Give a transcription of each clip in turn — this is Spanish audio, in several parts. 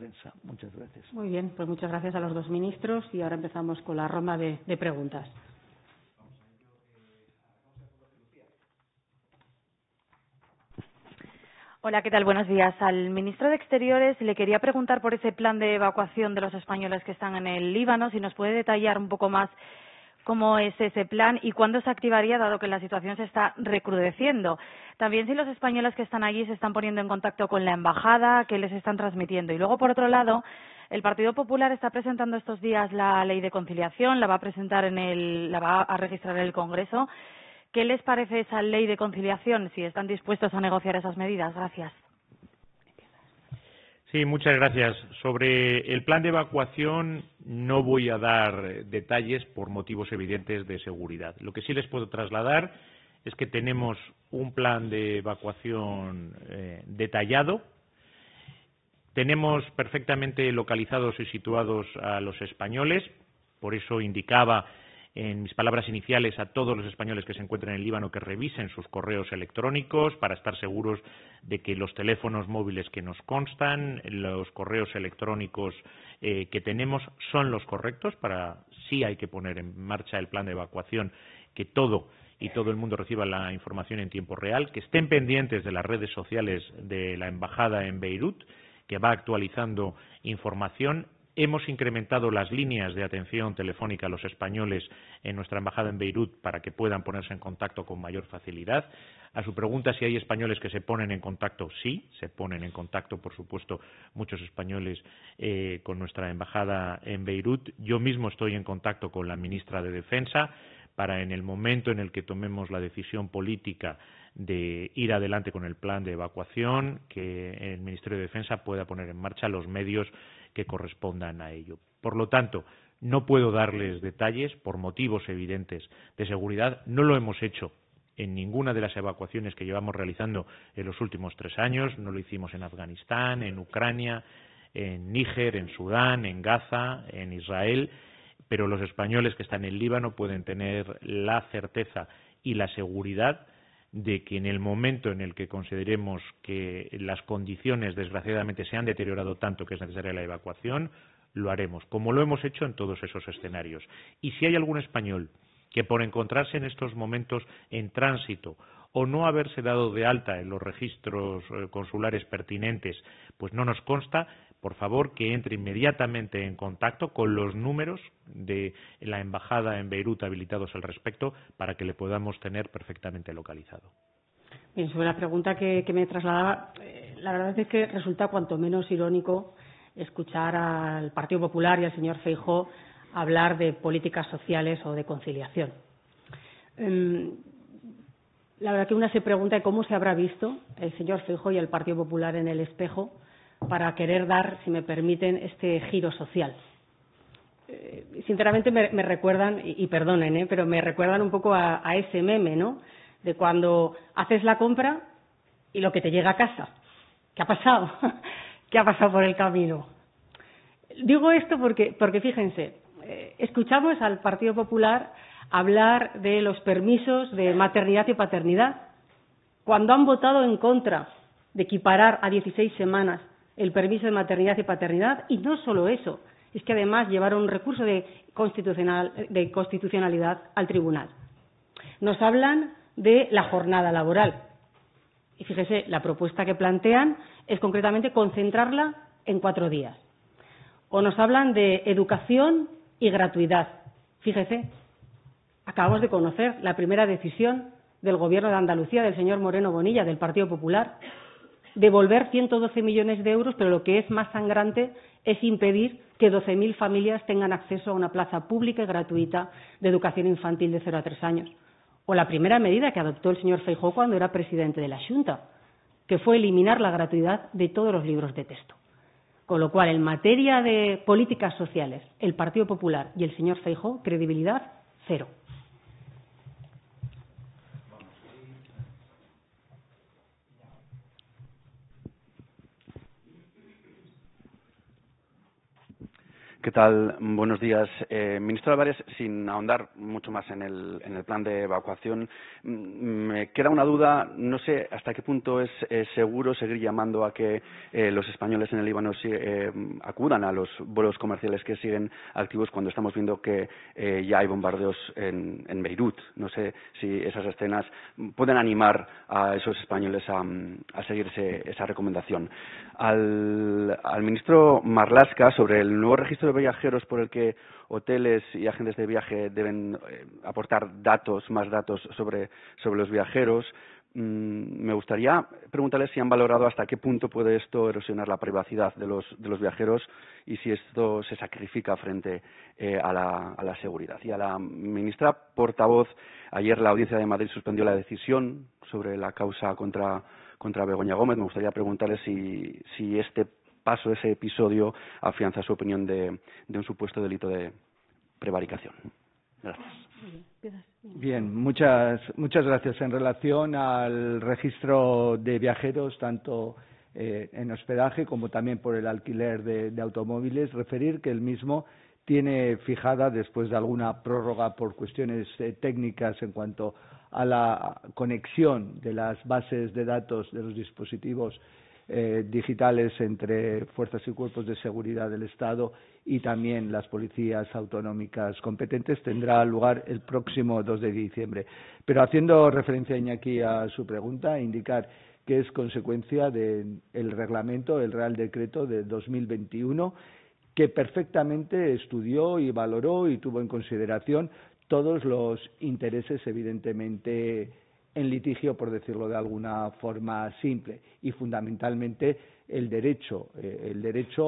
defensa. Muchas gracias. Muy bien, pues muchas gracias a los dos ministros y ahora empezamos con la ronda de preguntas. Hola, ¿qué tal? Buenos días. Al ministro de Exteriores le quería preguntar por ese plan de evacuación de los españoles que están en el Líbano, si nos puede detallar un poco más cómo es ese plan y cuándo se activaría, dado que la situación se está recrudeciendo. También si los españoles que están allí se están poniendo en contacto con la embajada, qué les están transmitiendo. Y luego, por otro lado, el Partido Popular está presentando estos días la ley de conciliación, la va a registrar en el Congreso. ¿Qué les parece esa ley de conciliación? Si están dispuestos a negociar esas medidas. Gracias. Sí, muchas gracias. Sobre el plan de evacuación no voy a dar detalles por motivos evidentes de seguridad. Lo que sí les puedo trasladar es que tenemos un plan de evacuación detallado. Tenemos perfectamente localizados y situados a los españoles. Por eso indicaba en mis palabras iniciales a todos los españoles que se encuentren en el Líbano que revisen sus correos electrónicos para estar seguros de que los teléfonos móviles que nos constan, los correos electrónicos que tenemos son los correctos. Sí hay que poner en marcha el plan de evacuación, que todo el mundo reciba la información en tiempo real, que estén pendientes de las redes sociales de la embajada en Beirut, que va actualizando información. Hemos incrementado las líneas de atención telefónica a los españoles en nuestra embajada en Beirut para que puedan ponerse en contacto con mayor facilidad. A su pregunta si hay españoles que se ponen en contacto, sí, se ponen en contacto, por supuesto, muchos españoles con nuestra embajada en Beirut. Yo mismo estoy en contacto con la ministra de Defensa para, en el momento en el que tomemos la decisión política de ir adelante con el plan de evacuación, que el Ministerio de Defensa pueda poner en marcha los medios que correspondan a ello. Por lo tanto, no puedo darles detalles por motivos evidentes de seguridad. No lo hemos hecho en ninguna de las evacuaciones que llevamos realizando en los últimos 3 años. No lo hicimos en Afganistán, en Ucrania, en Níger, en Sudán, en Gaza, en Israel. Pero los españoles que están en el Líbano pueden tener la certeza y la seguridad de que en el momento en el que consideremos que las condiciones desgraciadamente se han deteriorado tanto que es necesaria la evacuación, lo haremos, como lo hemos hecho en todos esos escenarios. Y si hay algún español que por encontrarse en estos momentos en tránsito o no haberse dado de alta en los registros consulares pertinentes, pues no nos consta, por favor que entre inmediatamente en contacto con los números de la embajada en Beirut habilitados al respecto para que le podamos tener perfectamente localizado. Bien, sobre la pregunta que me trasladaba, la verdad es que resulta cuanto menos irónico escuchar al Partido Popular y al señor Feijóo hablar de políticas sociales o de conciliación. La verdad que una se pregunta cómo se habrá visto el señor Feijóo y el Partido Popular en el espejo para querer dar, si me permiten, este giro social. Sinceramente me recuerdan, y perdonen, pero me recuerdan un poco a ese meme, ¿no? De cuando haces la compra y lo que te llega a casa. ¿Qué ha pasado? ¿Qué ha pasado por el camino? Digo esto porque fíjense, escuchamos al Partido Popular hablar de los permisos de maternidad y paternidad, cuando han votado en contra de equiparar a 16 semanas el permiso de maternidad y paternidad, y no solo eso, es que además llevaron un recurso de constitucionalidad al tribunal. Nos hablan de la jornada laboral. Y fíjese, la propuesta que plantean es concretamente concentrarla en 4 días. O nos hablan de educación y gratuidad. Fíjese, acabamos de conocer la primera decisión del Gobierno de Andalucía, del señor Moreno Bonilla, del Partido Popular, devolver 112 millones de euros, pero lo que es más sangrante es impedir que 12.000 familias tengan acceso a una plaza pública y gratuita de educación infantil de 0 a 3 años. O la primera medida que adoptó el señor Feijóo cuando era presidente de la Xunta, que fue eliminar la gratuidad de todos los libros de texto. Con lo cual, en materia de políticas sociales, el Partido Popular y el señor Feijóo, credibilidad cero. ¿Qué tal? Buenos días. Ministro Álvarez, sin ahondar mucho más en el plan de evacuación, me queda una duda. No sé hasta qué punto es seguro seguir llamando a que los españoles en el Líbano acudan a los vuelos comerciales que siguen activos cuando estamos viendo que ya hay bombardeos en Beirut. No sé si esas escenas pueden animar a esos españoles a seguirse esa recomendación. Al ministro Marlaska, sobre el nuevo registro de viajeros por el que hoteles y agentes de viaje deben aportar más datos sobre los viajeros, me gustaría preguntarles si han valorado hasta qué punto puede esto erosionar la privacidad de los viajeros y si esto se sacrifica frente a la seguridad. Y a la ministra portavoz, ayer la Audiencia de Madrid suspendió la decisión sobre la causa contra Begoña Gómez. Me gustaría preguntarle si este paso, ese episodio, afianza su opinión de un supuesto delito de prevaricación. Gracias. Bien, muchas gracias. En relación al registro de viajeros, tanto en hospedaje como también por el alquiler de automóviles, referir que el mismo tiene fijada, después de alguna prórroga por cuestiones técnicas en cuanto a la conexión de las bases de datos de los dispositivos digitales entre fuerzas y cuerpos de seguridad del Estado y también las policías autonómicas competentes, tendrá lugar el próximo 2 de diciembre. Pero haciendo referencia, Iñaki, a su pregunta, indicar que es consecuencia del reglamento, el Real Decreto de 2021, que perfectamente estudió y valoró y tuvo en consideración todos los intereses, evidentemente, en litigio, por decirlo de alguna forma simple, y fundamentalmente el derecho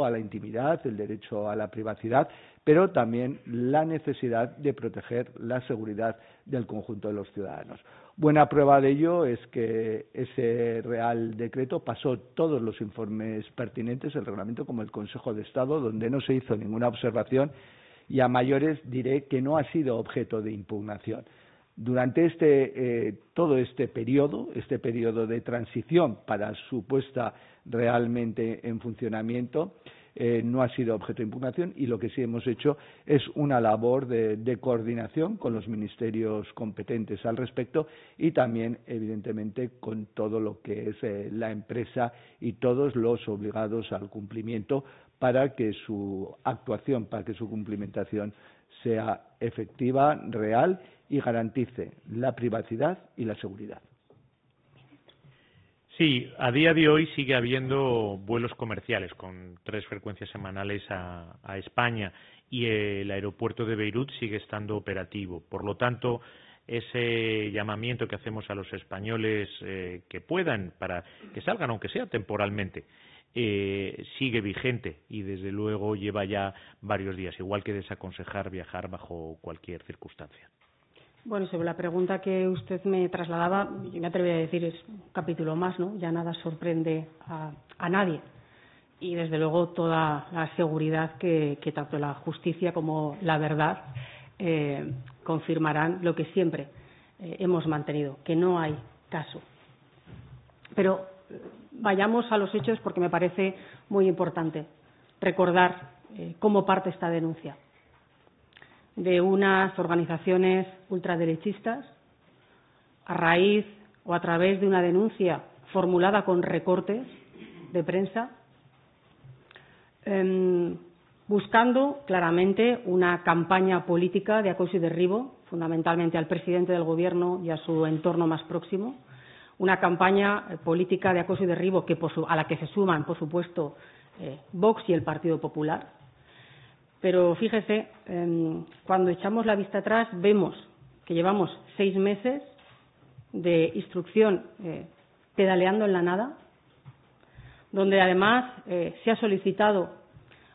a la intimidad, el derecho a la privacidad, pero también la necesidad de proteger la seguridad del conjunto de los ciudadanos. Buena prueba de ello es que ese Real Decreto pasó todos los informes pertinentes, el reglamento como el Consejo de Estado, donde no se hizo ninguna observación, y a mayores diré que no ha sido objeto de impugnación. Durante todo este periodo de transición para su puesta realmente en funcionamiento, no ha sido objeto de impugnación, y lo que sí hemos hecho es una labor de coordinación con los ministerios competentes al respecto y también, evidentemente, con todo lo que es la empresa y todos los obligados al cumplimiento para que su actuación, para que su cumplimentación sea efectiva, real y garantice la privacidad y la seguridad. Sí, a día de hoy sigue habiendo vuelos comerciales con 3 frecuencias semanales a España y el aeropuerto de Beirut sigue estando operativo. Por lo tanto, ese llamamiento que hacemos a los españoles que puedan, para que salgan, aunque sea temporalmente, sigue vigente y desde luego lleva ya varios días, igual que desaconsejar viajar bajo cualquier circunstancia. Bueno, sobre la pregunta que usted me trasladaba, yo me atrevería a decir, es un capítulo más, ¿no? Ya nada sorprende a nadie. Y desde luego toda la seguridad que tanto la justicia como la verdad confirmarán lo que siempre hemos mantenido, que no hay caso. Pero vayamos a los hechos, porque me parece muy importante recordar cómo parte esta denuncia de unas organizaciones ultraderechistas a raíz o a través de una denuncia formulada con recortes de prensa, buscando claramente una campaña política de acoso y derribo, fundamentalmente al presidente del Gobierno y a su entorno más próximo, una campaña política de acoso y derribo a la que se suman, por supuesto, Vox y el Partido Popular. Pero fíjese, cuando echamos la vista atrás vemos que llevamos 6 meses de instrucción pedaleando en la nada, donde además se ha solicitado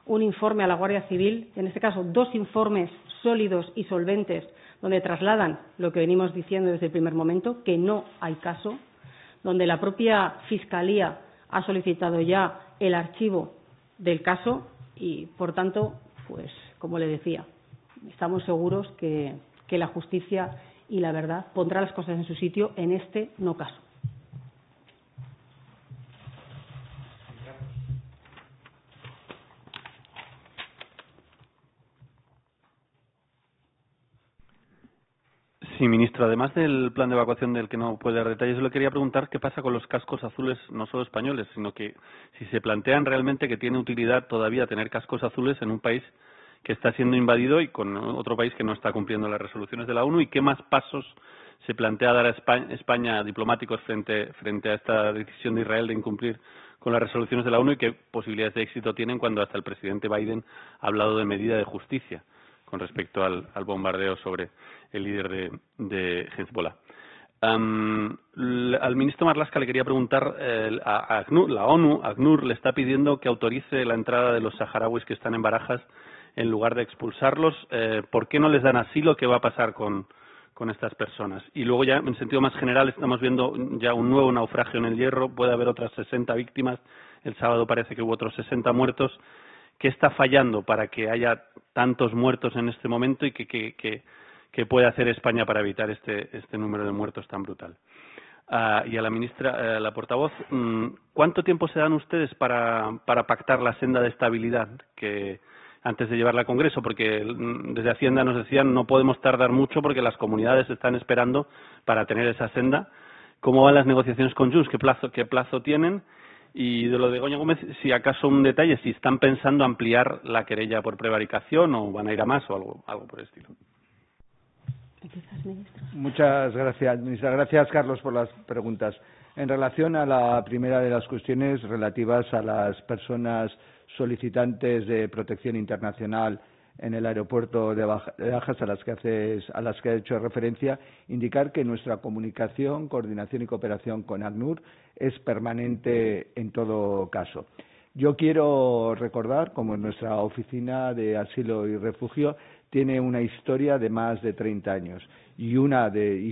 un informe a la Guardia Civil, en este caso 2 informes sólidos y solventes, donde trasladan lo que venimos diciendo desde el primer momento, que no hay caso, donde la propia Fiscalía ha solicitado ya el archivo del caso y, por tanto, pues, como le decía, estamos seguros que la justicia y la verdad pondrá las cosas en su sitio en este no caso. Sí, ministro, además del plan de evacuación del que no puede dar detalles, yo le quería preguntar qué pasa con los cascos azules, no solo españoles, sino que si se plantean realmente que tiene utilidad todavía tener cascos azules en un país que está siendo invadido y con otro país que no está cumpliendo las resoluciones de la ONU, y qué más pasos se plantea dar a España diplomáticos frente a esta decisión de Israel de incumplir con las resoluciones de la ONU, y qué posibilidades de éxito tienen cuando hasta el presidente Biden ha hablado de medida de justicia con respecto al bombardeo sobre el líder de Hezbollah. Al ministro Marlaska le quería preguntar, a ACNUR, la ONU, ACNUR le está pidiendo que autorice la entrada de los saharauis que están en Barajas en lugar de expulsarlos. ¿Por qué no les dan asilo? ¿Qué va a pasar con estas personas? Y luego ya, en sentido más general, estamos viendo ya un nuevo naufragio en el Hierro. Puede haber otras 60 víctimas. El sábado parece que hubo otros 60 muertos. ¿Qué está fallando para que haya tantos muertos en este momento y qué puede hacer España para evitar este número de muertos tan brutal? Y a la ministra, la portavoz, ¿cuánto tiempo se dan ustedes para pactar la senda de estabilidad que antes de llevarla al Congreso? Porque desde Hacienda nos decían no podemos tardar mucho porque las comunidades están esperando para tener esa senda. ¿Cómo van las negociaciones con Junts? ¿Qué plazo tienen? Y de lo de Begoña Gómez, si acaso un detalle, si están pensando ampliar la querella por prevaricación o van a ir a más o algo por el estilo. Muchas gracias, ministra. Gracias, Carlos, por las preguntas. En relación a la primera de las cuestiones relativas a las personas solicitantes de protección internacional en el aeropuerto de Barajas a las que ha hecho referencia, indicar que nuestra comunicación, coordinación y cooperación con ACNUR es permanente en todo caso. Yo quiero recordar, como nuestra Oficina de Asilo y Refugio tiene una historia de más de 30 años y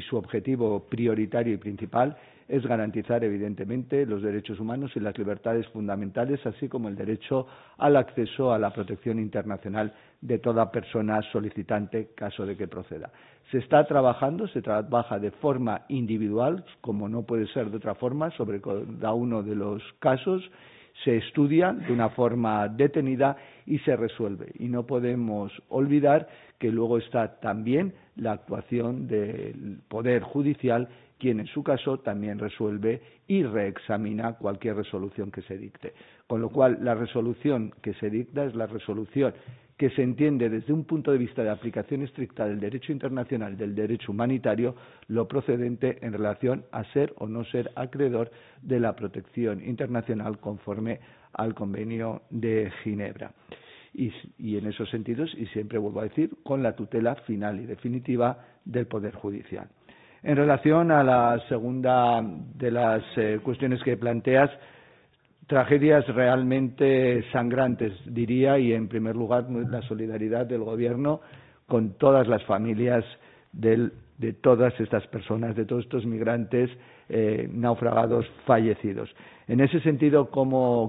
su objetivo prioritario y principal es garantizar, evidentemente, los derechos humanos y las libertades fundamentales, así como el derecho al acceso a la protección internacional de toda persona solicitante, caso de que proceda. Se trabaja de forma individual, como no puede ser de otra forma, sobre cada uno de los casos, se estudia de una forma detenida y se resuelve. Y no podemos olvidar que luego está también la actuación del Poder Judicial, quien en su caso también resuelve y reexamina cualquier resolución que se dicte. Con lo cual, la resolución que se dicta es la resolución que se entiende desde un punto de vista de aplicación estricta del derecho internacional, del derecho humanitario, lo procedente en relación a ser o no ser acreedor de la protección internacional conforme al Convenio de Ginebra. Y en esos sentidos, y siempre vuelvo a decir, con la tutela final y definitiva del Poder Judicial. En relación a la segunda de las cuestiones que planteas, tragedias realmente sangrantes, diría, y en primer lugar la solidaridad del Gobierno con todas las familias de todas estas personas, de todos estos migrantes naufragados fallecidos. En ese sentido,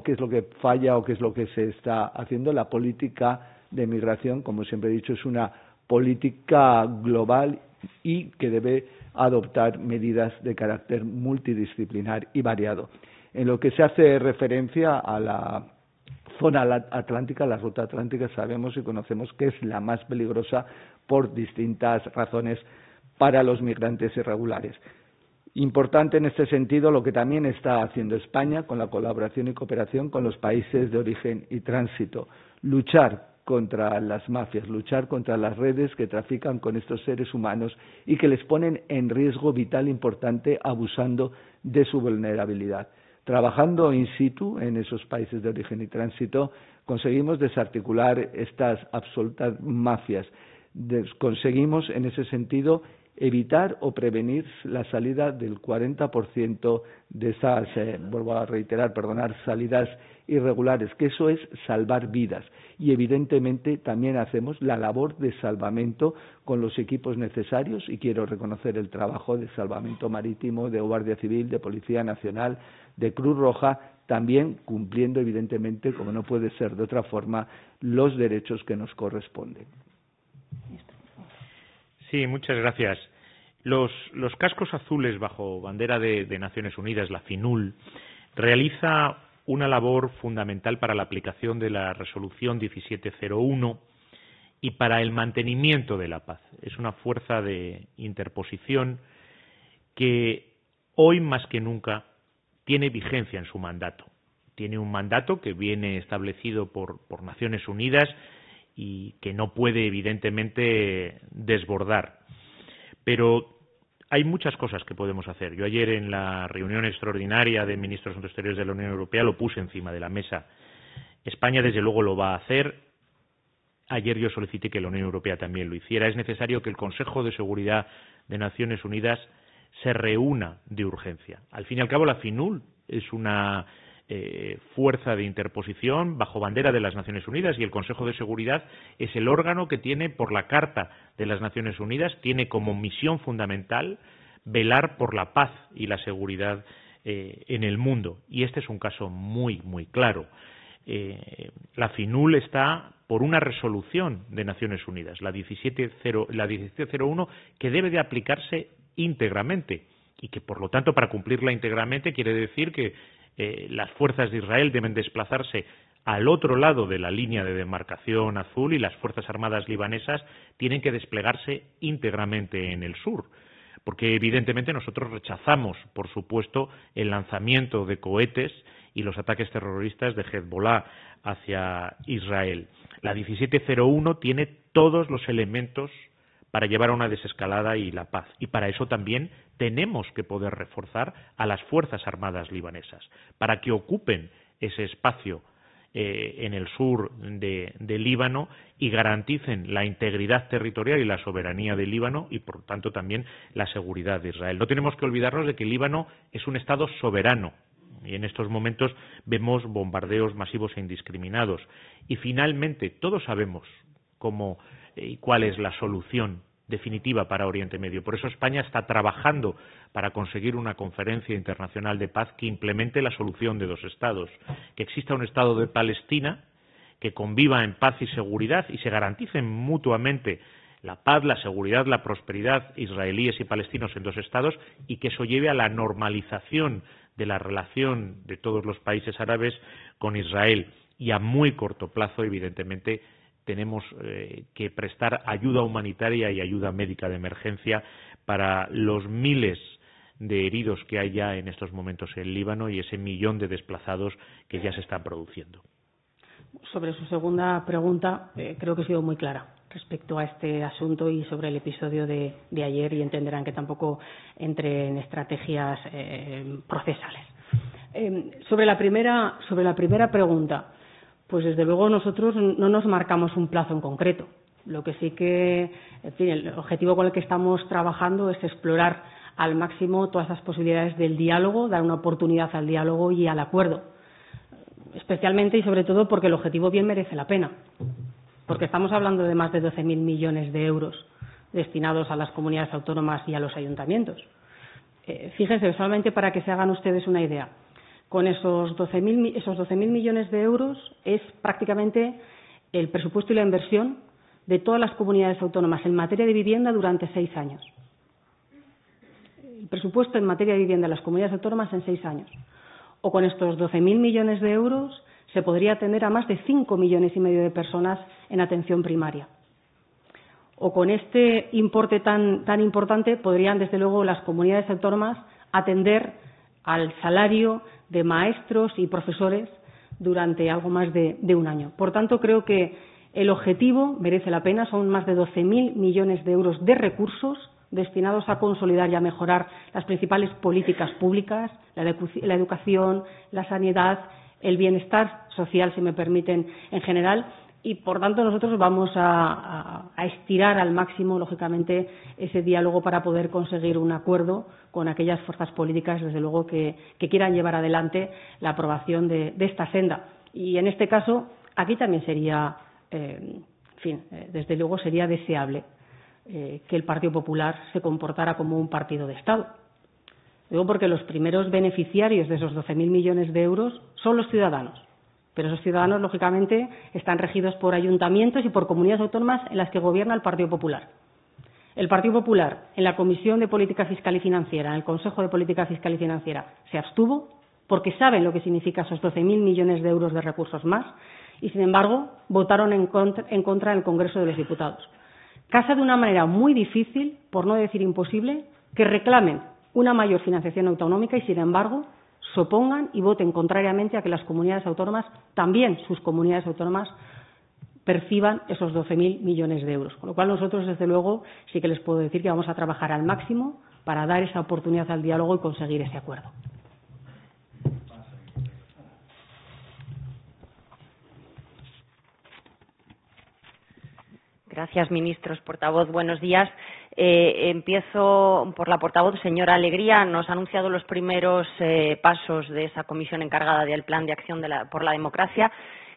¿qué es lo que falla o qué es lo que se está haciendo? La política de migración, como siempre he dicho, es una política global y que debe adoptar medidas de carácter multidisciplinar y variado. En lo que se hace referencia a la zona atlántica, la ruta atlántica, sabemos y conocemos que es la más peligrosa por distintas razones para los migrantes irregulares. Importante en este sentido lo que también está haciendo España con la colaboración y cooperación con los países de origen y tránsito, luchar contra las mafias, luchar contra las redes que trafican con estos seres humanos y que les ponen en riesgo vital importante abusando de su vulnerabilidad. Trabajando in situ en esos países de origen y tránsito, conseguimos desarticular estas absolutas mafias. Conseguimos, en ese sentido, evitar o prevenir la salida del 40% de esas, vuelvo a reiterar, salidas irregulares, que eso es salvar vidas. Y evidentemente también hacemos la labor de salvamento con los equipos necesarios, y quiero reconocer el trabajo de salvamento marítimo, de Guardia Civil, de Policía Nacional, de Cruz Roja, también cumpliendo evidentemente, como no puede ser de otra forma, los derechos que nos corresponden. Sí, muchas gracias. Los cascos azules bajo bandera de Naciones Unidas, la FINUL, realiza una labor fundamental para la aplicación de la resolución 1701 y para el mantenimiento de la paz. Es una fuerza de interposición que hoy más que nunca tiene vigencia en su mandato. Tiene un mandato que viene establecido por Naciones Unidas y que no puede evidentemente desbordar. Pero hay muchas cosas que podemos hacer. Yo ayer en la reunión extraordinaria de ministros de Asuntos Exteriores de la Unión Europea lo puse encima de la mesa. España desde luego lo va a hacer. Ayer yo solicité que la Unión Europea también lo hiciera. Es necesario que el Consejo de Seguridad de Naciones Unidas se reúna de urgencia. Al fin y al cabo, la FINUL es una fuerza de interposición bajo bandera de las Naciones Unidas y el Consejo de Seguridad es el órgano que tiene, por la Carta de las Naciones Unidas, tiene como misión fundamental velar por la paz y la seguridad en el mundo. Y este es un caso muy, muy claro. La FINUL está por una resolución de Naciones Unidas, la 1701, que debe de aplicarse íntegramente y que, por lo tanto, para cumplirla íntegramente quiere decir que las fuerzas de Israel deben desplazarse al otro lado de la línea de demarcación azul y las fuerzas armadas libanesas tienen que desplegarse íntegramente en el sur, porque evidentemente nosotros rechazamos, por supuesto, el lanzamiento de cohetes y los ataques terroristas de Hezbollah hacia Israel. La 1701 tiene todos los elementos para llevar a una desescalada y la paz. Y para eso también tenemos que poder reforzar a las Fuerzas Armadas libanesas, para que ocupen ese espacio en el sur de Líbano y garanticen la integridad territorial y la soberanía de Líbano y, por tanto, también la seguridad de Israel. No tenemos que olvidarnos de que Líbano es un Estado soberano y en estos momentos vemos bombardeos masivos e indiscriminados. Y, finalmente, todos sabemos cómo y cuál es la solución definitiva para Oriente Medio. Por eso España está trabajando para conseguir una conferencia internacional de paz que implemente la solución de dos estados, que exista un Estado de Palestina que conviva en paz y seguridad y se garanticen mutuamente la paz, la seguridad, la prosperidad israelíes y palestinos en dos estados y que eso lleve a la normalización de la relación de todos los países árabes con Israel. Y a muy corto plazo, evidentemente, tenemos que prestar ayuda humanitaria y ayuda médica de emergencia para los miles de heridos que hay ya en estos momentos en Líbano y ese millón de desplazados que ya se están produciendo. Sobre su segunda pregunta, creo que he sido muy clara respecto a este asunto y sobre el episodio de ayer, y entenderán que tampoco entre en estrategias procesales. Sobre la primera pregunta, pues desde luego nosotros no nos marcamos un plazo en concreto. Lo que sí que, en fin, el objetivo con el que estamos trabajando es explorar al máximo todas las posibilidades del diálogo, dar una oportunidad al diálogo y al acuerdo. Especialmente y sobre todo porque el objetivo bien merece la pena. Porque estamos hablando de más de 12.000 millones de euros destinados a las comunidades autónomas y a los ayuntamientos. Fíjense, solamente para que se hagan ustedes una idea. Con esos 12.000 millones de euros es prácticamente el presupuesto y la inversión de todas las comunidades autónomas en materia de vivienda durante 6 años. El presupuesto en materia de vivienda de las comunidades autónomas en 6 años. O con estos 12.000 millones de euros se podría atender a más de 5,5 millones de personas en atención primaria. O con este importe tan importante podrían, desde luego, las comunidades autónomas atender al salario de maestros y profesores durante algo más de un año. Por tanto, creo que el objetivo merece la pena. Son más de 12.000 millones de euros de recursos destinados a consolidar y a mejorar las principales políticas públicas, la educación, la sanidad, el bienestar social, si me permiten, en general. Y, por tanto, nosotros vamos a estirar al máximo, lógicamente, ese diálogo para poder conseguir un acuerdo con aquellas fuerzas políticas, desde luego, que quieran llevar adelante la aprobación de esta senda. Y, en este caso, aquí también sería, desde luego, sería deseable que el Partido Popular se comportara como un partido de Estado. Digo porque los primeros beneficiarios de esos 12.000 millones de euros son los ciudadanos. Pero esos ciudadanos, lógicamente, están regidos por ayuntamientos y por comunidades autónomas en las que gobierna el Partido Popular. El Partido Popular, en la Comisión de Política Fiscal y Financiera, en el Consejo de Política Fiscal y Financiera, se abstuvo porque saben lo que significa esos 12.000 millones de euros de recursos más y, sin embargo, votaron en contra en el Congreso de los Diputados. Casa de una manera muy difícil, por no decir imposible, que reclamen una mayor financiación autonómica y, sin embargo, se opongan y voten contrariamente a que las comunidades autónomas, también sus comunidades autónomas, perciban esos 12.000 millones de euros. Con lo cual, nosotros, desde luego, sí que les puedo decir que vamos a trabajar al máximo para dar esa oportunidad al diálogo y conseguir ese acuerdo. Gracias, ministros. Portavoz, buenos días. Empiezo por la portavoz, señora Alegría. Nos ha anunciado los primeros pasos de esa comisión encargada del Plan de Acción por la Democracia.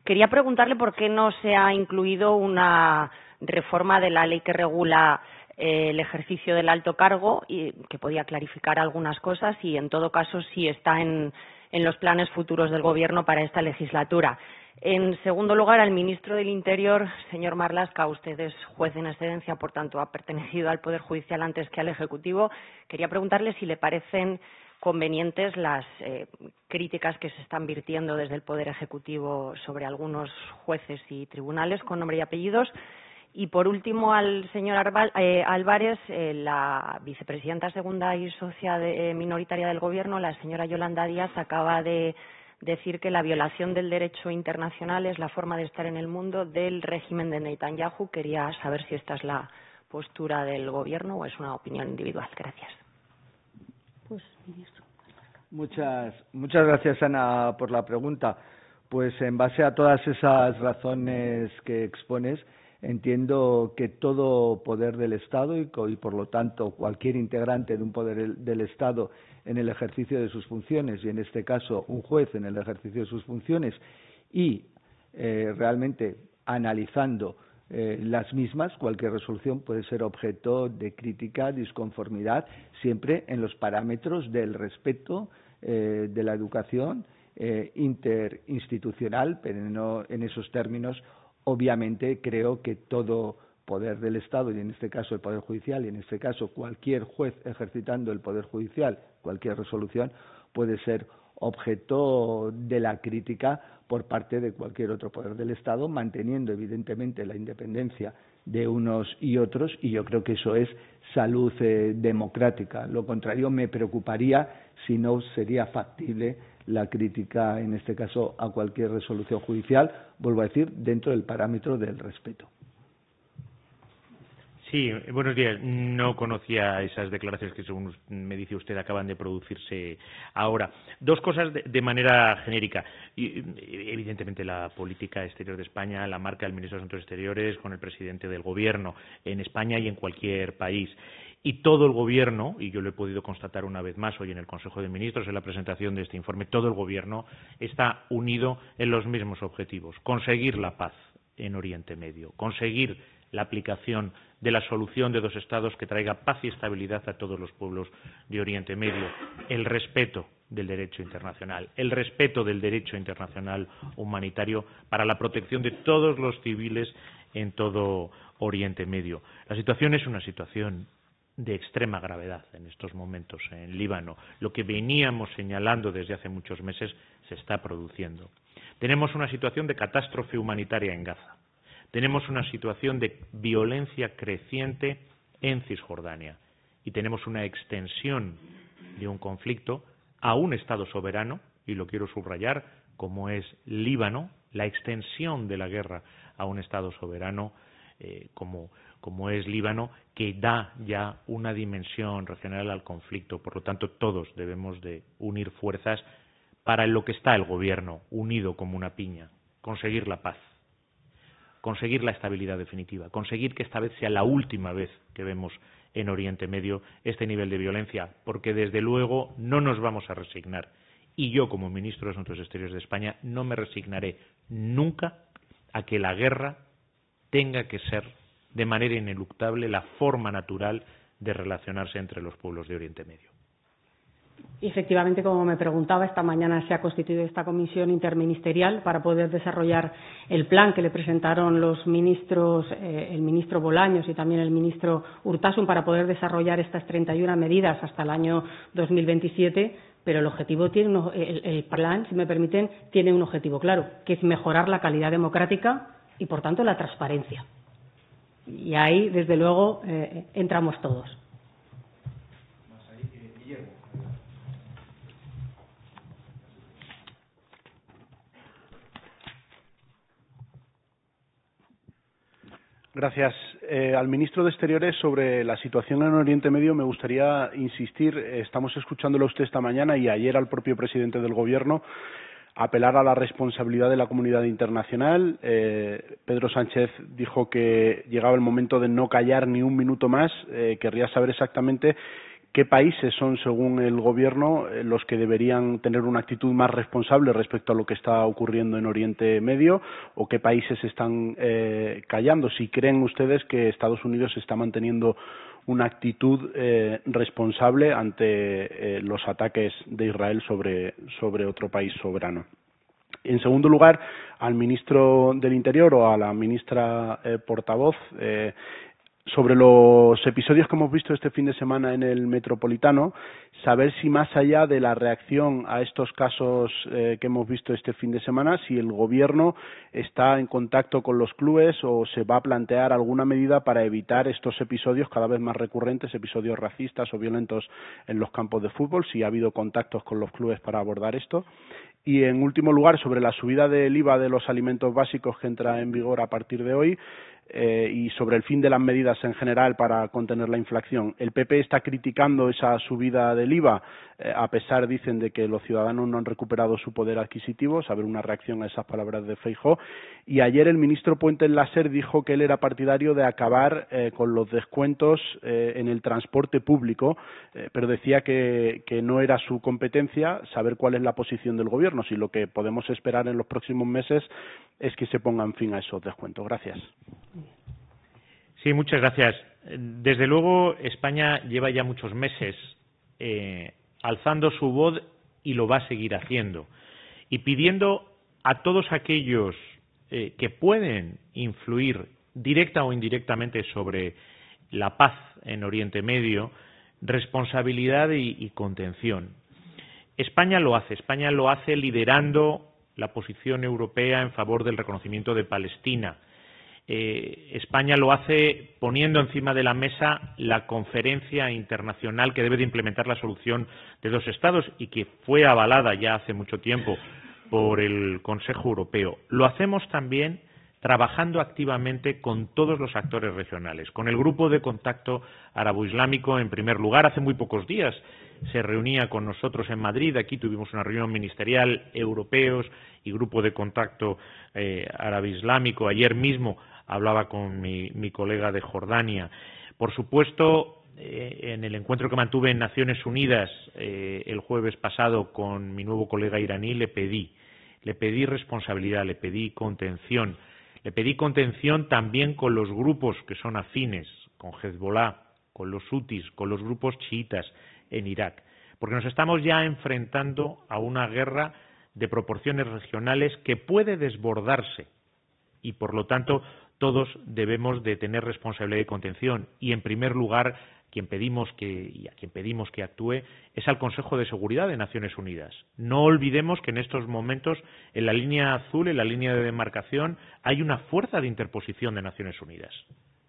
Quería preguntarle por qué no se ha incluido una reforma de la ley que regula el ejercicio del alto cargo y que podía clarificar algunas cosas y, en todo caso, si está en los planes futuros del Gobierno para esta legislatura. En segundo lugar, al ministro del Interior, señor Marlaska, usted es juez en excedencia, por tanto, ha pertenecido al Poder Judicial antes que al Ejecutivo. Quería preguntarle si le parecen convenientes las críticas que se están virtiendo desde el Poder Ejecutivo sobre algunos jueces y tribunales con nombre y apellidos. Y, por último, al señor Álvarez, la vicepresidenta segunda y socia minoritaria del Gobierno, la señora Yolanda Díaz, acaba de decir que la violación del derecho internacional es la forma de estar en el mundo del régimen de Netanyahu. Quería saber si esta es la postura del Gobierno o es una opinión individual. Gracias. Pues, ministro. Muchas gracias, Ana, por la pregunta. Pues, en base a todas esas razones que expones, entiendo que todo poder del Estado y, por lo tanto, cualquier integrante de un poder del Estado en el ejercicio de sus funciones, y en este caso un juez en el ejercicio de sus funciones, y realmente analizando las mismas, cualquier resolución puede ser objeto de crítica, disconformidad, siempre en los parámetros del respeto de la educación interinstitucional, pero no en esos términos. Obviamente, creo que todo poder del Estado, y en este caso el Poder Judicial, y en este caso cualquier juez ejercitando el Poder Judicial, cualquier resolución, puede ser objeto de la crítica por parte de cualquier otro poder del Estado, manteniendo evidentemente la independencia de unos y otros, y yo creo que eso es salud democrática. Lo contrario me preocuparía si no sería factible la crítica, en este caso, a cualquier resolución judicial, vuelvo a decir, dentro del parámetro del respeto. Sí, buenos días. No conocía esas declaraciones que, según me dice usted, acaban de producirse ahora. Dos cosas de manera genérica. Evidentemente, la política exterior de España la marca el ministro de Asuntos Exteriores con el presidente del Gobierno en España y en cualquier país. Y todo el Gobierno, y yo lo he podido constatar una vez más hoy en el Consejo de Ministros, en la presentación de este informe, todo el Gobierno está unido en los mismos objetivos: conseguir la paz en Oriente Medio, conseguir la aplicación de la solución de dos Estados que traiga paz y estabilidad a todos los pueblos de Oriente Medio, el respeto del derecho internacional, el respeto del derecho internacional humanitario para la protección de todos los civiles en todo Oriente Medio. La situación es una situación de extrema gravedad en estos momentos en Líbano. Lo que veníamos señalando desde hace muchos meses se está produciendo. Tenemos una situación de catástrofe humanitaria en Gaza. Tenemos una situación de violencia creciente en Cisjordania y tenemos una extensión de un conflicto a un Estado soberano, y lo quiero subrayar, como es Líbano, la extensión de la guerra a un Estado soberano como es Líbano, que da ya una dimensión regional al conflicto. Por lo tanto, todos debemos de unir fuerzas para lo que está el Gobierno, unido como una piña: conseguir la paz, conseguir la estabilidad definitiva, conseguir que esta vez sea la última vez que vemos en Oriente Medio este nivel de violencia, porque desde luego no nos vamos a resignar. Y yo, como ministro de Asuntos Exteriores de España, no me resignaré nunca a que la guerra tenga que ser de manera ineluctable la forma natural de relacionarse entre los pueblos de Oriente Medio. Y efectivamente, como me preguntaba, esta mañana se ha constituido esta comisión interministerial para poder desarrollar el plan que le presentaron los ministros, el ministro Bolaños y también el ministro Urtasun, para poder desarrollar estas 31 medidas hasta el año 2027 pero el objetivo tiene el plan, si me permiten, tiene un objetivo claro, que es mejorar la calidad democrática y, por tanto, la transparencia. Y ahí, desde luego, entramos todos. Gracias. Al ministro de Exteriores, sobre la situación en Oriente Medio, me gustaría insistir. Estamos escuchándolo a usted esta mañana y ayer al propio presidente del Gobierno apelar a la responsabilidad de la comunidad internacional. Pedro Sánchez dijo que llegaba el momento de no callar ni un minuto más. Querría saber exactamente qué países son, según el Gobierno, los que deberían tener una actitud más responsable respecto a lo que está ocurriendo en Oriente Medio, o qué países están callando. Si creen ustedes que Estados Unidos está manteniendo una actitud responsable ante los ataques de Israel sobre otro país soberano. En segundo lugar, al ministro del Interior o a la ministra portavoz, sobre los episodios que hemos visto este fin de semana en el Metropolitano, saber si más allá de la reacción a estos casos que hemos visto este fin de semana, si el Gobierno está en contacto con los clubes o se va a plantear alguna medida para evitar estos episodios cada vez más recurrentes, episodios racistas o violentos en los campos de fútbol, si ha habido contactos con los clubes para abordar esto. Y, en último lugar, sobre la subida del IVA de los alimentos básicos que entra en vigor a partir de hoy, y sobre el fin de las medidas en general para contener la inflación. El PP está criticando esa subida del IVA, a pesar, dicen, de que los ciudadanos no han recuperado su poder adquisitivo, saber una reacción a esas palabras de Feijóo. Y ayer el ministro Puente en la SER dijo que él era partidario de acabar con los descuentos en el transporte público, pero decía que no era su competencia. Saber cuál es la posición del Gobierno, si lo que podemos esperar en los próximos meses es que se pongan fin a esos descuentos. Gracias. Sí, muchas gracias. Desde luego, España lleva ya muchos meses alzando su voz y lo va a seguir haciendo, y pidiendo a todos aquellos que pueden influir directa o indirectamente sobre la paz en Oriente Medio responsabilidad y contención. España lo hace liderando la posición europea en favor del reconocimiento de Palestina. España lo hace poniendo encima de la mesa la conferencia internacional que debe de implementar la solución de dos Estados y que fue avalada ya hace mucho tiempo por el Consejo Europeo. Lo hacemos también trabajando activamente con todos los actores regionales, con el Grupo de Contacto Árabo-Islámico en primer lugar. Hace muy pocos días se reunía con nosotros en Madrid. Aquí tuvimos una reunión ministerial, europeos y Grupo de Contacto Árabe-Islámico. Ayer mismo hablaba con mi colega de Jordania. Por supuesto, en el encuentro que mantuve en Naciones Unidas el jueves pasado con mi nuevo colega iraní, le pedí responsabilidad, le pedí contención también con los grupos que son afines, con Hezbollah, con los hutis, con los grupos chiitas en Irak, porque nos estamos ya enfrentando a una guerra de proporciones regionales que puede desbordarse y, por lo tanto, todos debemos de tener responsabilidad de contención y, en primer lugar, a quien pedimos que actúe es al Consejo de Seguridad de Naciones Unidas. No olvidemos que en estos momentos, en la línea azul, en la línea de demarcación, hay una fuerza de interposición de Naciones Unidas,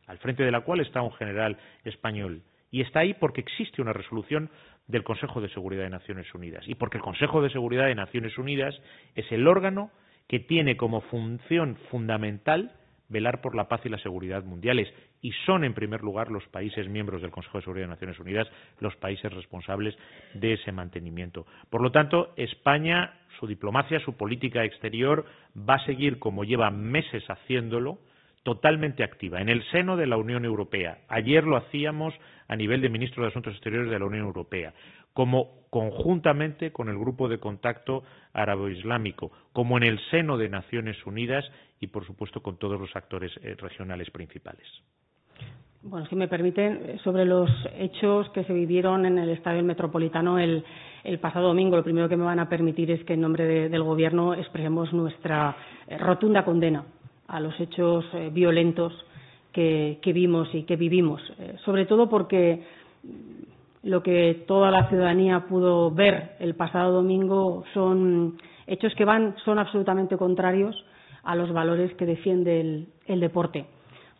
al frente de la cual está un general español. Y está ahí porque existe una resolución del Consejo de Seguridad de Naciones Unidas y porque el Consejo de Seguridad de Naciones Unidas es el órgano que tiene como función fundamental velar por la paz y la seguridad mundiales, y son, en primer lugar, los países miembros del Consejo de Seguridad de Naciones Unidas los países responsables de ese mantenimiento. Por lo tanto, España, su diplomacia, su política exterior va a seguir, como lleva meses haciéndolo, totalmente activa en el seno de la Unión Europea. Ayer lo hacíamos a nivel de ministros de Asuntos Exteriores de la Unión Europea, como conjuntamente con el Grupo de Contacto Árabo-Islámico, como en el seno de Naciones Unidas y, por supuesto, con todos los actores regionales principales. Bueno, si me permiten, sobre los hechos que se vivieron en el Estadio Metropolitano el pasado domingo, lo primero que me van a permitir es que, en nombre del Gobierno, expresemos nuestra rotunda condena a los hechos violentos que vimos y que vivimos, sobre todo porque lo que toda la ciudadanía pudo ver el pasado domingo son hechos que son absolutamente contrarios a los valores que defiende el deporte.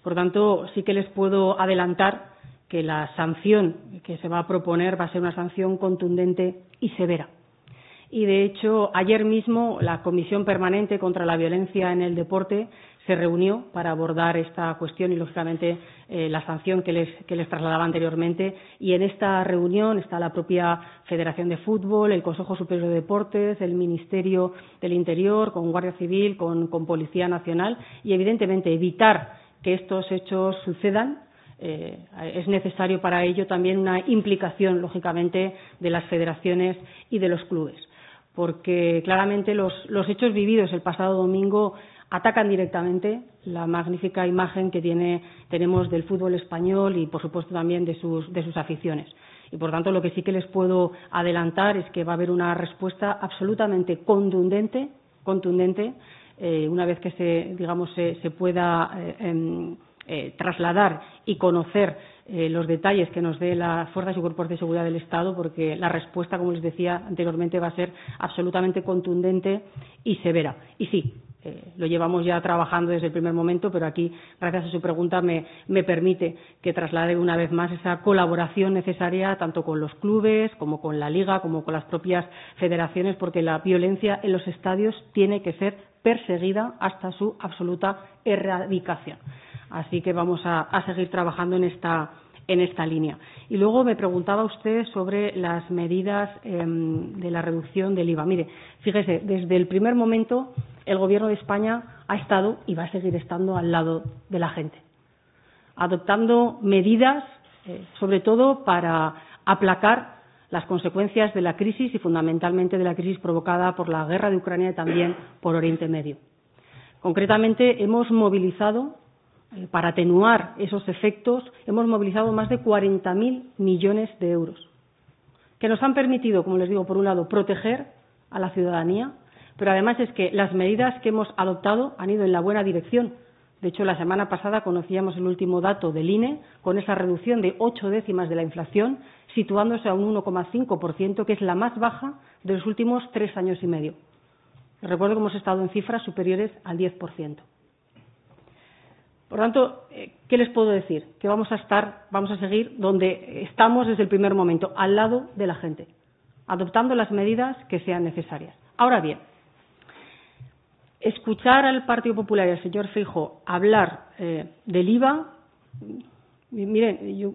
Por tanto, sí que les puedo adelantar que la sanción que se va a proponer va a ser una sanción contundente y severa. Y, de hecho, ayer mismo la Comisión Permanente contra la Violencia en el Deporte se reunió para abordar esta cuestión y, lógicamente, la sanción que les trasladaba anteriormente. Y en esta reunión está la propia Federación de Fútbol, el Consejo Superior de Deportes, el Ministerio del Interior, con Guardia Civil, con Policía Nacional. Y, evidentemente, evitar que estos hechos sucedan. Es necesario para ello también una implicación, lógicamente, de las federaciones y de los clubes, porque claramente los hechos vividos el pasado domingo atacan directamente la magnífica imagen que tenemos del fútbol español y, por supuesto, también de sus aficiones. Y, por tanto, lo que sí que les puedo adelantar es que va a haber una respuesta absolutamente contundente, una vez que se pueda trasladar y conocer los detalles que nos dé las fuerzas y cuerpos de seguridad del Estado, porque la respuesta, como les decía anteriormente, va a ser absolutamente contundente y severa. Y sí, lo llevamos ya trabajando desde el primer momento, pero aquí, gracias a su pregunta, me permite que traslade una vez más esa colaboración necesaria tanto con los clubes como con la Liga, como con las propias federaciones, porque la violencia en los estadios tiene que ser perseguida hasta su absoluta erradicación. Así que vamos a seguir trabajando en esta línea. Y luego me preguntaba usted sobre las medidas de la reducción del IVA. Mire, fíjese, desde el primer momento el Gobierno de España ha estado y va a seguir estando al lado de la gente, adoptando medidas, sobre todo para aplacar las consecuencias de la crisis y fundamentalmente de la crisis provocada por la guerra de Ucrania y también por Oriente Medio. Concretamente, hemos movilizado, para atenuar esos efectos, hemos movilizado más de 40.000 millones de euros, que nos han permitido, como les digo, por un lado, proteger a la ciudadanía, pero además es que las medidas que hemos adoptado han ido en la buena dirección. De hecho, la semana pasada conocíamos el último dato del INE, con esa reducción de 8 décimas de la inflación, situándose a un 1,5%, que es la más baja de los últimos 3 años y medio. Recuerdo que hemos estado en cifras superiores al 10%. Por tanto, ¿qué les puedo decir? Que vamos a seguir donde estamos desde el primer momento, al lado de la gente, adoptando las medidas que sean necesarias. Ahora bien, escuchar al Partido Popular y al señor Feijóo hablar del IVA, miren, yo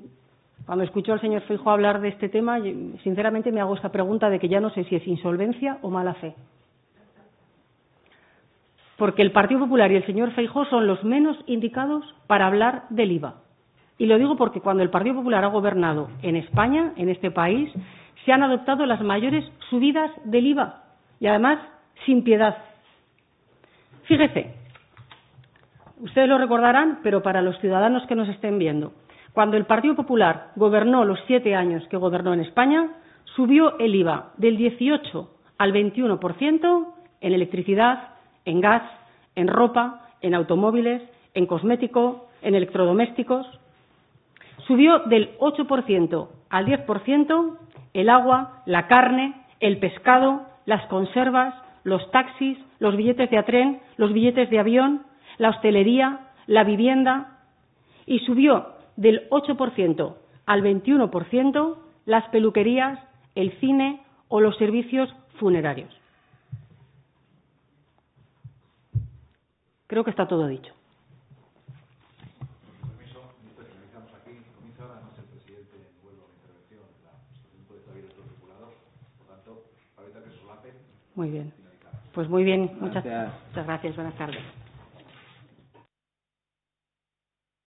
cuando escucho al señor Feijóo hablar de este tema, sinceramente me hago esta pregunta de que ya no sé si es insolvencia o mala fe. Porque el Partido Popular y el señor Feijóo son los menos indicados para hablar del IVA. Y lo digo porque cuando el Partido Popular ha gobernado en España, en este país, se han adoptado las mayores subidas del IVA y además sin piedad. Fíjese, ustedes lo recordarán, pero para los ciudadanos que nos estén viendo, cuando el Partido Popular gobernó los 7 años que gobernó en España, subió el IVA del 18 al 21% en electricidad, en gas, en ropa, en automóviles, en cosmético, en electrodomésticos. Subió del 8% al 10% el agua, la carne, el pescado, las conservas, los taxis, los billetes de tren, los billetes de avión, la hostelería, la vivienda, y subió del 8% al 21% las peluquerías, el cine o los servicios funerarios. Creo que está todo dicho. Muy bien. Pues muy bien. Muchas gracias. Buenas tardes.